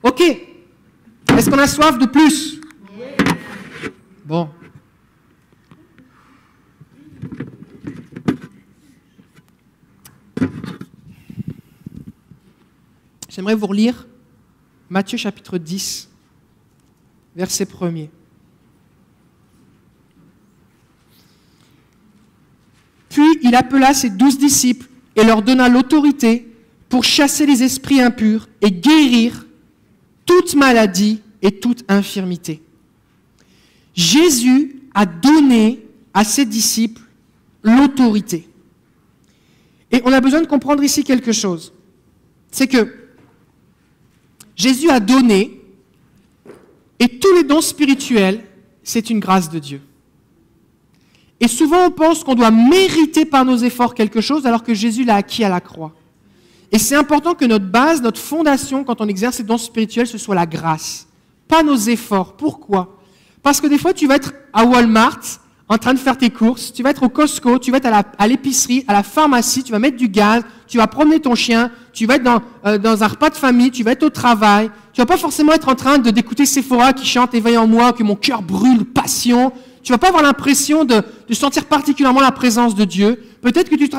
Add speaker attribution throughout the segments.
Speaker 1: Ok. Est-ce qu'on a soif de plus? Bon. J'aimerais vous relire Matthieu chapitre 10, verset 1er. Puis il appela ses 12 disciples et leur donna l'autorité pour chasser les esprits impurs et guérir toute maladie et toute infirmité. Jésus a donné à ses disciples l'autorité. Et on a besoin de comprendre ici quelque chose. C'est que Jésus a donné, et tous les dons spirituels, c'est une grâce de Dieu. Et souvent on pense qu'on doit mériter par nos efforts quelque chose alors que Jésus l'a acquis à la croix. Et c'est important que notre base, notre fondation, quand on exerce les dons spirituels, ce soit la grâce, pas nos efforts. Pourquoi? Parce que des fois tu vas être à Walmart en train de faire tes courses, tu vas être au Costco, tu vas être à l'épicerie, à la pharmacie, tu vas mettre du gaz, tu vas promener ton chien, tu vas être dans un repas de famille, tu vas être au travail, tu vas pas forcément être en train d'écouter Sephora qui chante « Éveille en moi, que mon cœur brûle, passion ». Tu vas pas avoir l'impression de sentir particulièrement la présence de Dieu. Peut-être que tu te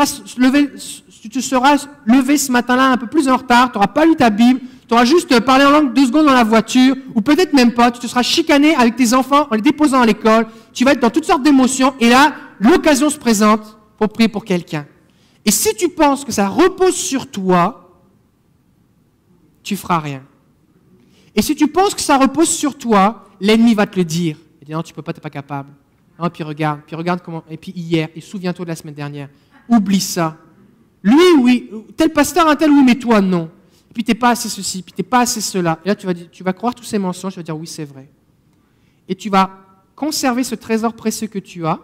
Speaker 1: seras levé ce matin-là un peu plus en retard, tu n'auras pas lu ta Bible, tu auras juste parlé en langue 2 secondes dans la voiture, ou peut-être même pas, tu te seras chicané avec tes enfants en les déposant à l'école, tu vas être dans toutes sortes d'émotions, et là, l'occasion se présente pour prier pour quelqu'un. Et si tu penses que ça repose sur toi, tu feras rien. Et si tu penses que ça repose sur toi, l'ennemi va te le dire. Il dit non, tu peux pas, tu n'es pas capable. Non, puis regarde comment, et puis hier, et souviens-toi de la semaine dernière. Oublie ça. Lui, oui, tel pasteur, un tel, oui, mais toi, non. Et puis tu n'es pas assez ceci, puis tu n'es pas assez cela. Et là, tu vas croire tous ces mensonges, tu vas dire oui, c'est vrai. Et tu vas conserver ce trésor précieux que tu as,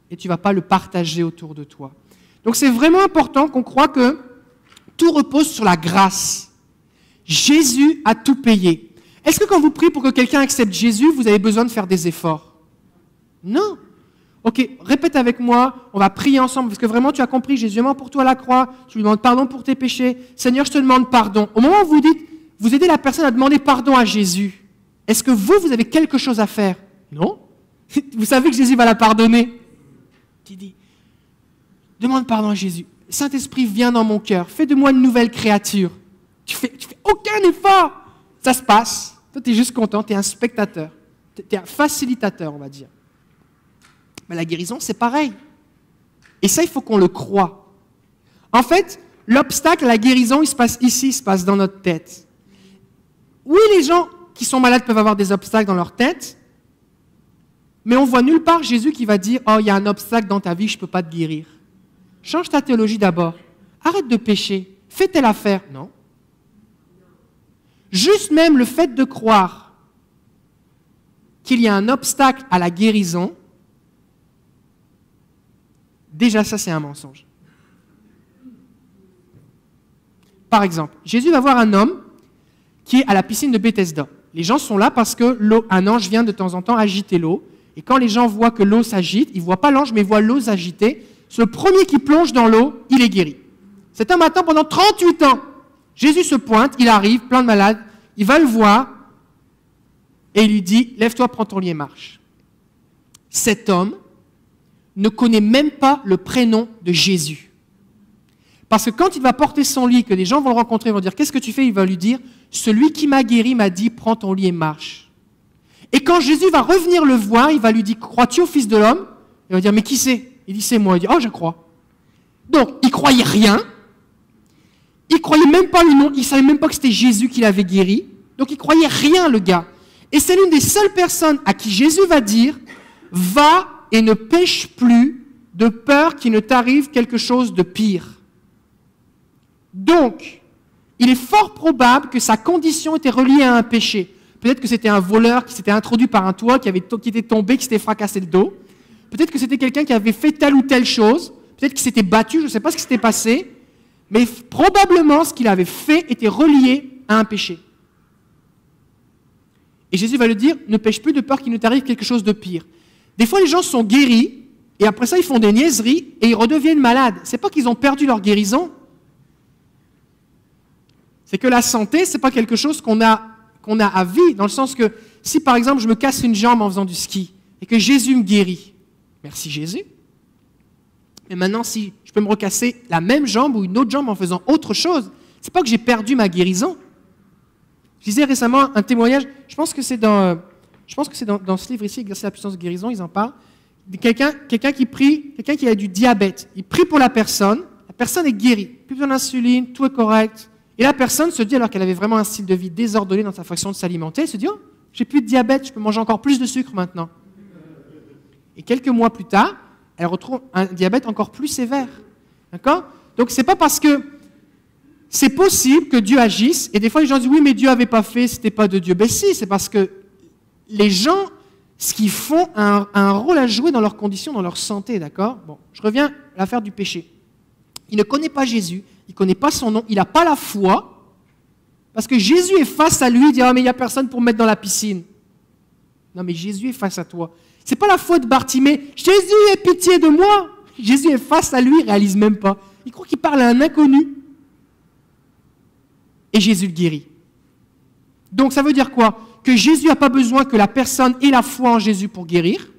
Speaker 1: et tu ne vas pas le partager autour de toi. Donc c'est vraiment important qu'on croie que tout repose sur la grâce. Jésus a tout payé. Est-ce que quand vous priez pour que quelqu'un accepte Jésus, vous avez besoin de faire des efforts? Non. Ok, répète avec moi, on va prier ensemble, parce que vraiment tu as compris, Jésus est mort pour toi à la croix, tu lui demandes pardon pour tes péchés. Seigneur, je te demande pardon. Au moment où vous dites, vous aidez la personne à demander pardon à Jésus, est-ce que vous avez quelque chose à faire? Non. Vous savez que Jésus va la pardonner. Tu dis, demande pardon à Jésus. Saint-Esprit, viens dans mon cœur, fais de moi une nouvelle créature. Tu fais aucun effort. Ça se passe. Toi, tu es juste content, tu es un spectateur. Tu es un facilitateur, on va dire. Mais la guérison, c'est pareil. Et ça, il faut qu'on le croie. En fait, l'obstacle à la guérison, il se passe ici, il se passe dans notre tête. Oui, les gens qui sont malades peuvent avoir des obstacles dans leur tête, mais on voit nulle part Jésus qui va dire « Oh, il y a un obstacle dans ta vie, je ne peux pas te guérir. » Change ta théologie d'abord. Arrête de pécher. Fais telle affaire. Non. Juste même le fait de croire qu'il y a un obstacle à la guérison, déjà ça c'est un mensonge. Par exemple, Jésus va voir un homme qui est à la piscine de Bethesda. Les gens sont là parce que un ange vient de temps en temps agiter l'eau. Et quand les gens voient que l'eau s'agite, ils ne voient pas l'ange mais ils voient l'eau s'agiter. Ce premier qui plonge dans l'eau, il est guéri. Cet homme attend pendant 38 ans. Jésus se pointe, il arrive, plein de malades, il va le voir et il lui dit « Lève-toi, prends ton lit et marche ». Cet homme ne connaît même pas le prénom de Jésus. Parce que quand il va porter son lit, que les gens vont le rencontrer, ils vont dire « Qu'est-ce que tu fais ?» Il va lui dire « Celui qui m'a guéri m'a dit « Prends ton lit et marche ». Et quand Jésus va revenir le voir, il va lui dire « Crois-tu au Fils de l'homme ?» Il va dire « Mais qui c'est ?» Il dit « C'est moi ». Il dit « Oh, je crois ». Donc, il ne croyait rien. Il ne croyait même pas le nom. Il ne savait même pas que c'était Jésus qui l'avait guéri. Donc, il ne croyait rien, le gars. Et c'est l'une des seules personnes à qui Jésus va dire « Va et ne pêche plus de peur qu'il ne t'arrive quelque chose de pire. » Donc, il est fort probable que sa condition était reliée à un péché. Peut-être que c'était un voleur qui s'était introduit par un toit, qui était tombé, qui s'était fracassé le dos. Peut-être que c'était quelqu'un qui avait fait telle ou telle chose. Peut-être qu'il s'était battu, je ne sais pas ce qui s'était passé. Mais probablement, ce qu'il avait fait était relié à un péché. Et Jésus va lui dire, ne pêche plus de peur qu'il ne t'arrive quelque chose de pire. Des fois, les gens sont guéris, et après ça, ils font des niaiseries, et ils redeviennent malades. Ce n'est pas qu'ils ont perdu leur guérison. C'est que la santé, ce n'est pas quelque chose qu'on a qu'on a à vie, dans le sens que si par exemple je me casse une jambe en faisant du ski et que Jésus me guérit, merci Jésus. Mais maintenant, si je peux me recasser la même jambe ou une autre jambe en faisant autre chose, c'est pas que j'ai perdu ma guérison. Je disais récemment un témoignage, je pense que c'est dans ce livre ici, Exercer la puissance de guérison, ils en parlent. Quelqu'un qui a du diabète, il prie pour la personne est guérie, plus besoin d'insuline, tout est correct. Et la personne se dit, alors qu'elle avait vraiment un style de vie désordonné dans sa façon de s'alimenter, elle se dit, oh, j'ai plus de diabète, je peux manger encore plus de sucre maintenant. Et quelques mois plus tard, elle retrouve un diabète encore plus sévère. D'accord ? Donc, c'est pas parce que c'est possible que Dieu agisse, et des fois les gens disent, oui, mais Dieu n'avait pas fait, c'était pas de Dieu. Ben si, c'est parce que les gens, ce qu'ils font, a un rôle à jouer dans leurs conditions, dans leur santé, d'accord ? Bon, je reviens à l'affaire du péché. Il ne connaît pas Jésus, il ne connaît pas son nom, il n'a pas la foi, parce que Jésus est face à lui, il dit, ah, mais il n'y a personne pour me mettre dans la piscine. Non, mais Jésus est face à toi. Ce n'est pas la foi de Bartimée, Jésus, aie pitié de moi. Jésus est face à lui, il ne réalise même pas. Il croit qu'il parle à un inconnu. Et Jésus le guérit. Donc ça veut dire quoi ? Que Jésus n'a pas besoin que la personne ait la foi en Jésus pour guérir.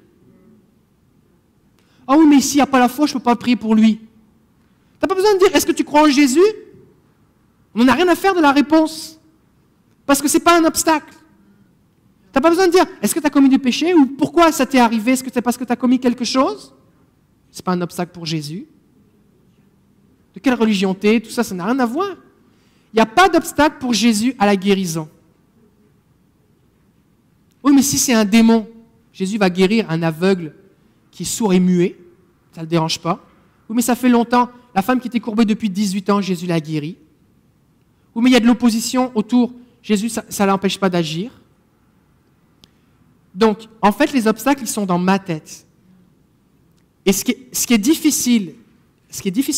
Speaker 1: Ah oui, mais s'il n'y a pas la foi, je ne peux pas prier pour lui. Tu n'as pas besoin de dire, est-ce que tu crois en Jésus ? On n'a rien à faire de la réponse. Parce que ce n'est pas un obstacle. Tu n'as pas besoin de dire, est-ce que tu as commis du péché ou pourquoi ça t'est arrivé ? Est-ce que c'est parce que tu as commis quelque chose ? Ce n'est pas un obstacle pour Jésus. De quelle religion tu es ? Tout ça, ça n'a rien à voir. Il n'y a pas d'obstacle pour Jésus à la guérison. Oui, mais si c'est un démon, Jésus va guérir un aveugle qui est sourd et muet, ça ne le dérange pas. Oui, mais ça fait longtemps, la femme qui était courbée depuis 18 ans, Jésus l'a guérie. Oui, mais il y a de l'opposition autour, Jésus, ça ne l'empêche pas d'agir. Donc, en fait, les obstacles, ils sont dans ma tête. Et ce qui est difficile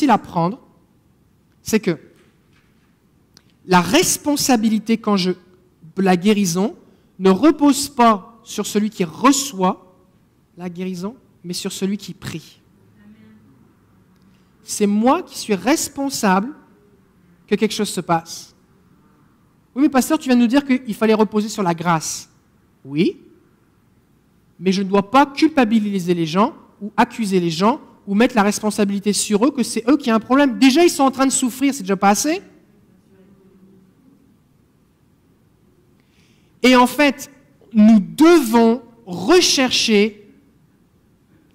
Speaker 1: à prendre, c'est que la responsabilité la guérison ne repose pas sur celui qui reçoit la guérison, mais sur celui qui prie. C'est moi qui suis responsable que quelque chose se passe. Oui, mais pasteur, tu viens de nous dire qu'il fallait reposer sur la grâce. Oui, mais je ne dois pas culpabiliser les gens ou accuser les gens ou mettre la responsabilité sur eux que c'est eux qui ont un problème. Déjà, ils sont en train de souffrir, c'est déjà pas assez. Et en fait, nous devons rechercher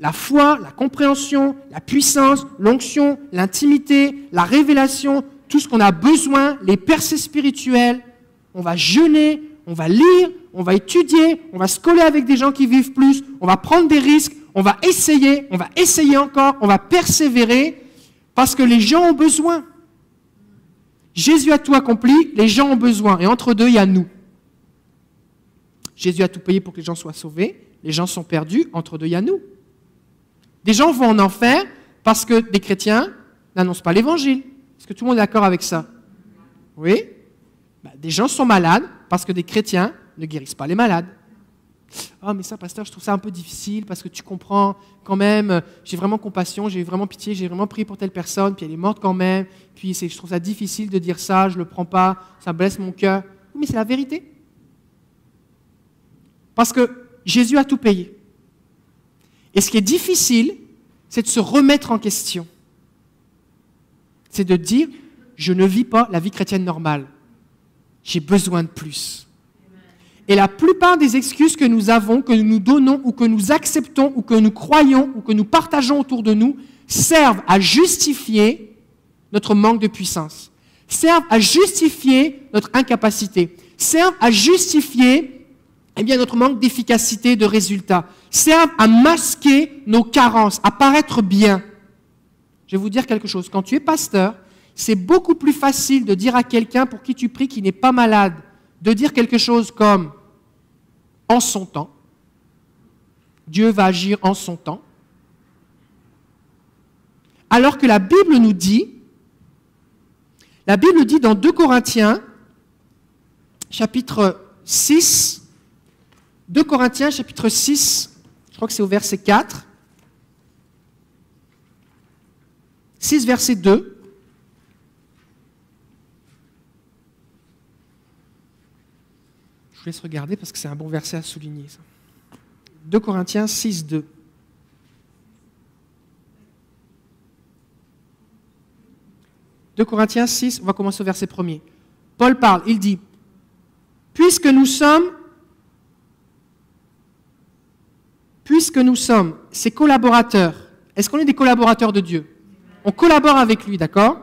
Speaker 1: la foi, la compréhension, la puissance, l'onction, l'intimité, la révélation, tout ce qu'on a besoin, les percées spirituelles. On va jeûner, on va lire, on va étudier, on va se coller avec des gens qui vivent plus, on va prendre des risques, on va essayer encore, on va persévérer, parce que les gens ont besoin. Jésus a tout accompli, les gens ont besoin, et entre deux, il y a nous. Jésus a tout payé pour que les gens soient sauvés, les gens sont perdus, entre deux, il y a nous. Des gens vont en enfer parce que des chrétiens n'annoncent pas l'évangile. Est-ce que tout le monde est d'accord avec ça? Oui? Des gens sont malades parce que des chrétiens ne guérissent pas les malades. Ah, mais ça, pasteur, je trouve ça un peu difficile parce que tu comprends quand même, j'ai vraiment compassion, j'ai vraiment pitié, j'ai vraiment prié pour telle personne, puis elle est morte quand même, puis je trouve ça difficile de dire ça, je ne le prends pas, ça blesse mon cœur. Oui, mais c'est la vérité. Parce que Jésus a tout payé. Et ce qui est difficile, c'est de se remettre en question. C'est de dire, je ne vis pas la vie chrétienne normale. J'ai besoin de plus. Et la plupart des excuses que nous avons, que nous donnons, ou que nous acceptons, ou que nous croyons, ou que nous partageons autour de nous, servent à justifier notre manque de puissance, servent à justifier notre incapacité, servent à justifier notre manque d'efficacité, de résultats, servent à masquer nos carences, à paraître bien. Je vais vous dire quelque chose. Quand tu es pasteur, c'est beaucoup plus facile de dire à quelqu'un pour qui tu pries qui n'est pas malade, de dire quelque chose comme « en son temps », Dieu va agir en son temps, alors que la Bible nous dit dans 2 Corinthiens, chapitre 6, 2 Corinthiens, chapitre 6, je crois que c'est au verset 4, 6, verset 2, « laisse regarder parce que c'est un bon verset à souligner. Ça. 2 Corinthiens 6, 2. « 2 Corinthiens 6, on va commencer au verset 1er. Paul parle, il dit, « Puisque nous sommes ses collaborateurs. » Est-ce qu'on est des collaborateurs de Dieu? On collabore avec lui, d'accord?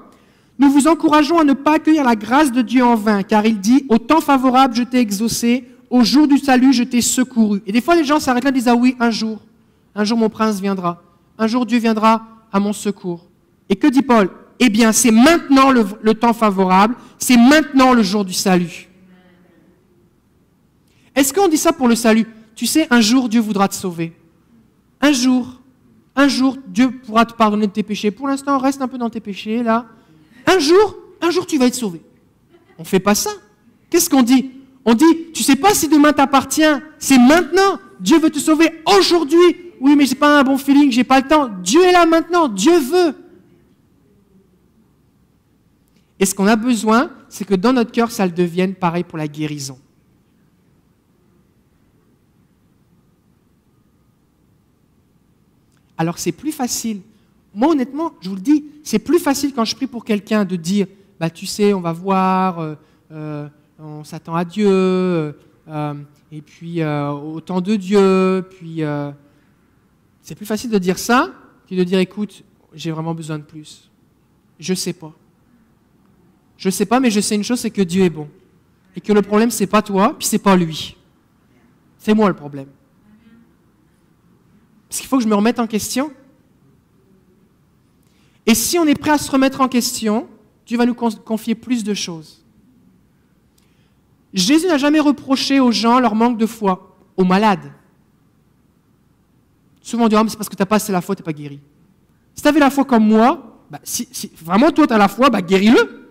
Speaker 1: Nous vous encourageons à ne pas accueillir la grâce de Dieu en vain, car il dit, « Au temps favorable, je t'ai exaucé, au jour du salut, je t'ai secouru. » Et des fois, les gens s'arrêtent là et disent, « Ah oui, un jour mon prince viendra. Un jour, Dieu viendra à mon secours. » Et que dit Paul? Eh bien, c'est maintenant le temps favorable, c'est maintenant le jour du salut. Est-ce qu'on dit ça pour le salut? Tu sais, un jour, Dieu voudra te sauver. Un jour, Dieu pourra te pardonner de tes péchés. Pour l'instant, reste un peu dans tes péchés, là. Un jour, tu vas être sauvé. On ne fait pas ça. Qu'est-ce qu'on dit? On dit, tu ne sais pas si demain t'appartient, c'est maintenant. Dieu veut te sauver aujourd'hui. Oui, mais je n'ai pas un bon feeling, je n'ai pas le temps. Dieu est là maintenant, Dieu veut. Et ce qu'on a besoin, c'est que dans notre cœur, ça le devienne pareil pour la guérison. Alors c'est plus facile. Moi honnêtement, je vous le dis, c'est plus facile quand je prie pour quelqu'un de dire, bah tu sais, on va voir, on s'attend à Dieu, et puis au temps de Dieu, puis c'est plus facile de dire ça que de dire, écoute, j'ai vraiment besoin de plus. Je sais pas. Je sais pas, mais je sais une chose, c'est que Dieu est bon. Et que le problème, c'est pas toi, puis c'est pas lui. C'est moi le problème. Parce qu'il faut que je me remette en question. Et si on est prêt à se remettre en question, Dieu va nous confier plus de choses. Jésus n'a jamais reproché aux gens leur manque de foi, aux malades. Souvent on dit, oh, mais c'est parce que tu n'as pas assez la foi, tu n'es pas guéri. Si tu avais la foi comme moi, bah, si vraiment toi tu as la foi, bah, guéris-le.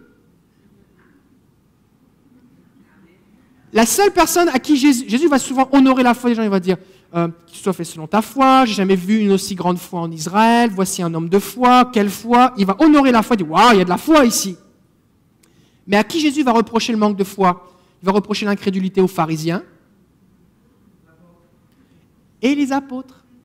Speaker 1: La seule personne à qui Jésus va souvent honorer la foi des gens, il va dire, qu'il soit fait selon ta foi, j'ai jamais vu une aussi grande foi en Israël, voici un homme de foi, quelle foi? Il va honorer la foi, il dit, waouh, il y a de la foi ici. Mais à qui Jésus va reprocher le manque de foi? Il va reprocher l'incrédulité aux pharisiens et les apôtres.